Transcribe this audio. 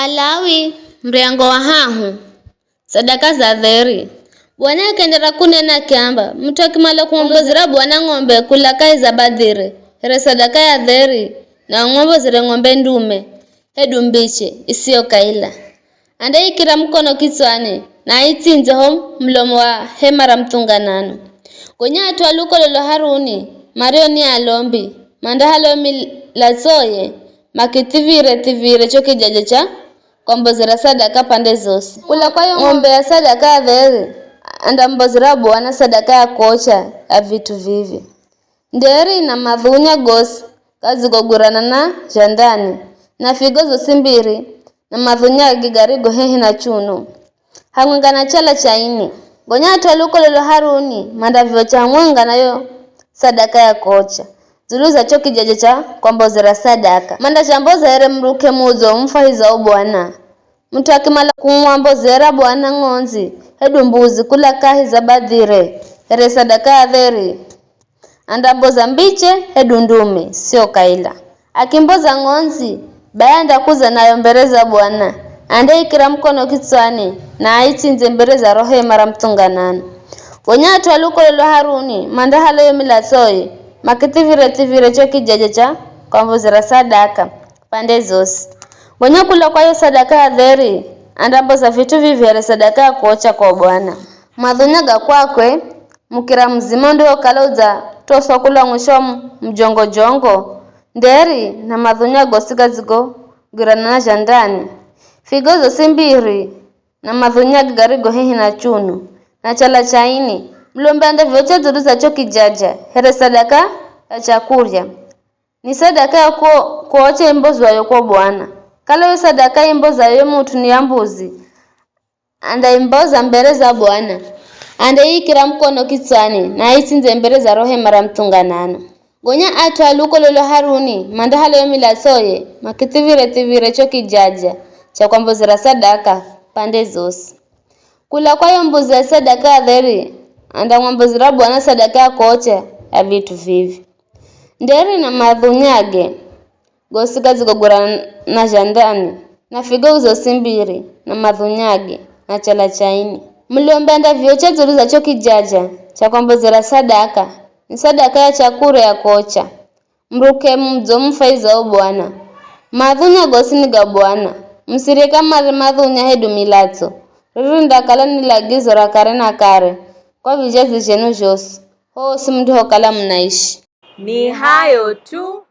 Alawi mriango wa hahu sadaka za dheri. Bwana akendera kunena kiamba mtu akimala kuombozera bwana ng'ombe kula kai za badhire here sadaka ya dheri na ng'ombe zire ng'ombe ndume hedu mbiche isiyo kaila ande ikira mkono kiswani na itinze hom mlomo wa hemara mtunganano gonya atu aluko lolo Haruni Mario ni alombi manda halomi lazoye makitivire choki jajecha kombozera sadaka pande zose kula kwa ng'ombe ya sadaka ya dheri anda mbozera bwana sadaka ya kocha ya vitu vivi nderi na madhunya gosi kazi gogurana na jandani na figozo simbiri na madhunya gigarigo hehi na chuno hangwengana chala chaini gonya taluko lolo Haruni mandavyo cha ngwenga nayo sadaka ya kocha zuluza choki jajecha kombozera sadaka manda chamboza ere mruke muzo mfahiza bwana mtu akimala kumwambozera bwana ng'onzi hedu mbuzi kula kahi za badhire ere sadaka ya dheri andamboza mbiche hedu ndume sio kaila akimboza ng'onzi bayanda kuza nayo mbereza bwana ande ikira mkono kitswani na aitinze mbereza rohe mara mtunganano wonyatu aluko lolo Haruni manda halo yomilasoye makitivire choki jajecha kombozera sadaka pande zose gonya kula kwa sadaka ya dheri andamboza vitu vivere sadaka ya kuocha kwa bwana madhunyaga kwakwe mukira mzima ndio kalauza toswa kula mwisho mjongo nderi na madhunyago sigazigo girana na jandani figozo simbiri na madhunyaga garigo hehi na chunu na chala chaini mlombe anda vyote zuruza choki jaja here sadaka ya chakurya ni sadaka ya kuocha imbozwa yoko bwana kala yo sadaka imboza yo mtu ni ambuzi anda imboza mbereza bwana anda ikira mkono kitsani na itinze mbereza rohe mara mtunganano gonya atu aluko lolo Haruni manda halo yomilasoye makitivire choki jaja cha kombozera sadaka pande zose kula kwa mbuzi ya sadaka ya dheri anda ngombozera bwana sadaka ya kocha ya vitu vivi nderi na madhunyage gosika zigogora na jandani na figozo simbiri na madhunyage na chala chaini mlombe anda vyocha zuruza choki jaja cha kombozera sadaka ni sadaka ya chakura ya kocha mruke mzo mfaiza bwana madhunya gosiniga bwana msirika madhunya hedu milazo rinda kala nilagizo ra kare na kare kwa vijazi jenu jose ho simndio kala mnaishi. Ni hayo tu.